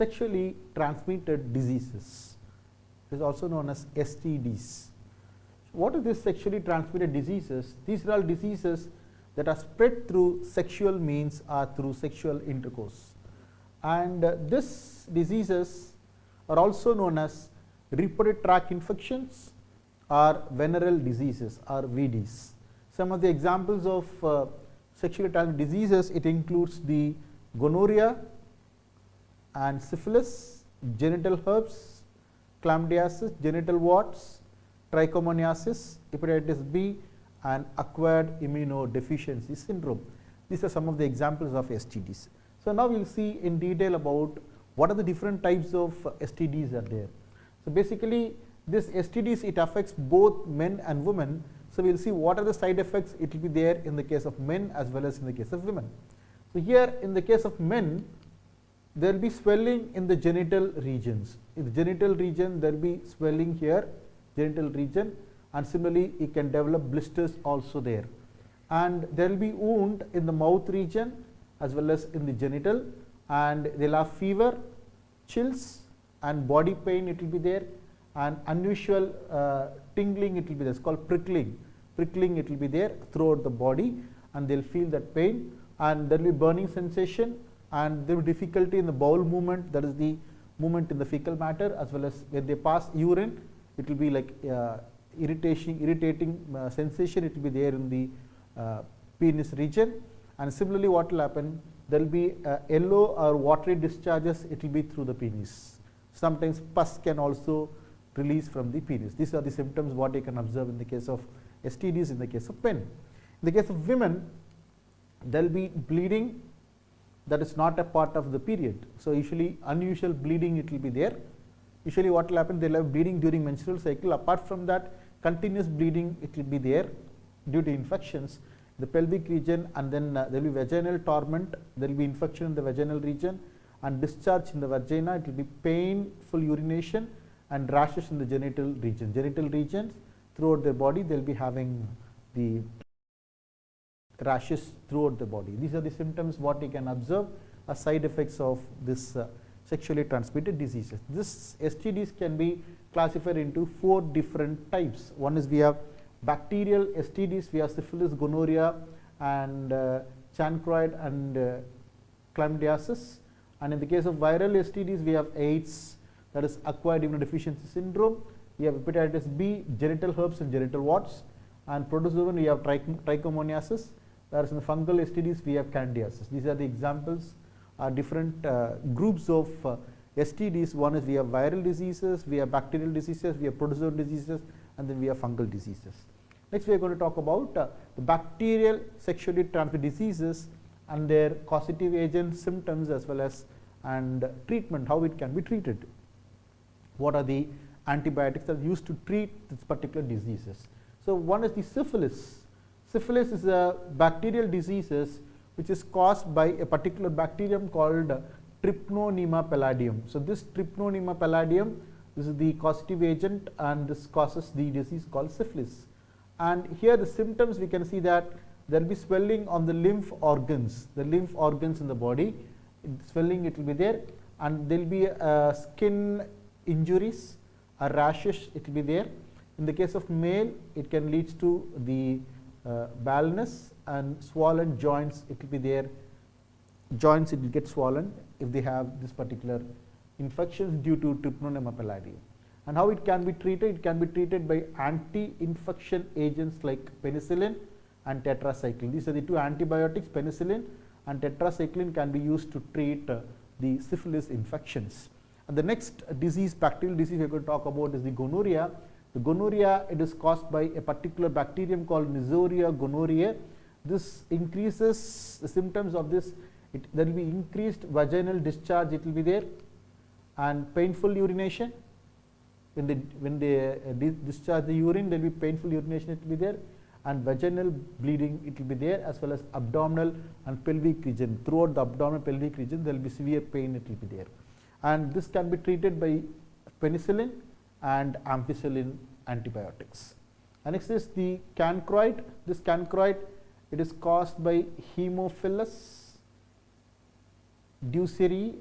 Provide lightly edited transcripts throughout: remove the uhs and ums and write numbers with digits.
sexually transmitted diseases. It is also known as STDs. What are these sexually transmitted diseases? These are all diseases that are spread through sexual means or through sexual intercourse. And these diseases are also known as reproductive tract infections or venereal diseases or VDs. Some of the examples of sexually transmitted diseases, it includes the gonorrhea and syphilis, genital herpes, chlamydiasis, genital warts, trichomoniasis, hepatitis B, and acquired immunodeficiency syndrome. These are some of the examples of STDs. So now we will see in detail about what are the different types of STDs are there. So basically this STDs, it affects both men and women. So we will see what are the side effects it will be there in the case of men as well as in the case of women. So here in the case of men, there will be swelling in the genital regions. In the genital region, there will be swelling here, genital region, and similarly it can develop blisters also there. And there will be wound in the mouth region as well as in the genital, and they will have fever, chills, and body pain it will be there, and unusual tingling it will be there. It's called prickling. Prickling it will be there throughout the body, and they will feel that pain, and there will be burning sensation, and there will be difficulty in the bowel movement, that is the movement in the fecal matter, as well as when they pass urine, it will be like irritating sensation it will be there in the penis region. And similarly what will happen, there will be yellow or watery discharges, it will be through the penis. Sometimes pus can also release from the penis. These are the symptoms what you can observe in the case of STDs in the case of men. In the case of women, there will be bleeding that is not a part of the period. So usually unusual bleeding it will be there. Usually what will happen, they will have bleeding during menstrual cycle. Apart from that, continuous bleeding it will be there due to infections in the pelvic region, and then there will be vaginal torment, there will be infection in the vaginal region and discharge in the vagina. It will be painful urination and rashes in the genital region. Genital regions throughout their body, they will be having the rashes throughout the body. These are the symptoms what you can observe as side effects of this sexually transmitted diseases. This STDs can be classified into 4 different types. One is we have bacterial STDs, we have syphilis, gonorrhea, and chancroid and chlamydiasis. And in the case of viral STDs, we have AIDS, that is acquired immunodeficiency syndrome. We have hepatitis B, genital herpes and genital warts. And protozoan, we have trichomoniasis. Whereas in the fungal STDs, we have candidiasis. These are the examples, different groups of STDs. One is we have viral diseases, we have bacterial diseases, we have protozoan diseases, and then we have fungal diseases. Next, we are going to talk about the bacterial sexually transmitted diseases and their causative agents, symptoms, as well as treatment, how it can be treated. What are the antibiotics that are used to treat this particular diseases? So one is the syphilis. Syphilis is a bacterial diseases which is caused by a particular bacterium called Trypnonema palladium. So this Trypnonema palladium, this is the causative agent, and this causes the disease called syphilis. And here the symptoms, we can see that there will be swelling on the lymph organs in the body. Swelling it will be there, and there will be skin injuries or rashes it will be there. In the case of male, it can lead to the baldness and swollen joints it will be there. Joints it will get swollen if they have this particular infections due to Trypnonema palladium. And how it can be treated? It can be treated by anti-infection agents like penicillin and tetracycline. These are the 2 antibiotics. Penicillin and tetracycline can be used to treat the syphilis infections. And the next disease, bacterial disease we are going to talk about is the gonorrhea. The gonorrhea, it is caused by a particular bacterium called Neisseria gonorrhoeae. This increases the symptoms of this. There will be increased vaginal discharge it will be there, and painful urination. When they discharge the urine, there will be painful urination it will be there, and vaginal bleeding it will be there, as well as abdominal and pelvic region. Throughout the abdominal pelvic region, there will be severe pain it will be there. And this can be treated by penicillin and ampicillin antibiotics. And next is the chancroid. This chancroid, it is caused by Haemophilus ducerii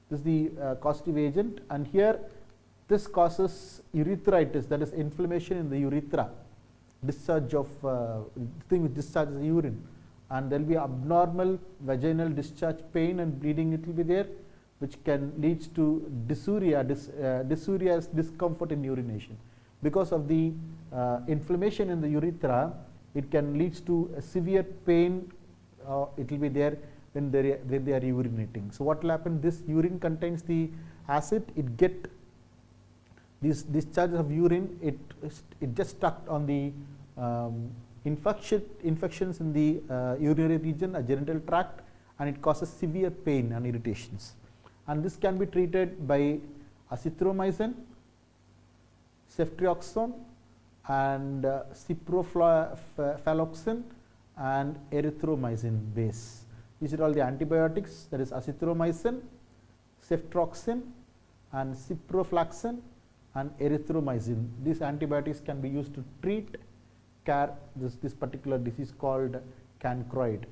This is the causative agent, and here this causes urethritis, that is inflammation in the urethra, discharge of thing which discharges the urine, and there will be abnormal vaginal discharge, pain and bleeding, it will be there, which can lead to dysuria. Dysuria is discomfort in urination. Because of the inflammation in the urethra, it can lead to a severe pain, it will be there when they are urinating. So what will happen, this urine contains the acid, it get these discharges of urine, it just stuck on the infections in the urinary region, a genital tract, and it causes severe pain and irritations. And this can be treated by azithromycin, ceftriaxone, and ciprofloxacin and erythromycin base. These are all the antibiotics, that is azithromycin, ceftriaxone, and ciprofloxacin and erythromycin. These antibiotics can be used to treat this particular disease called cancroid.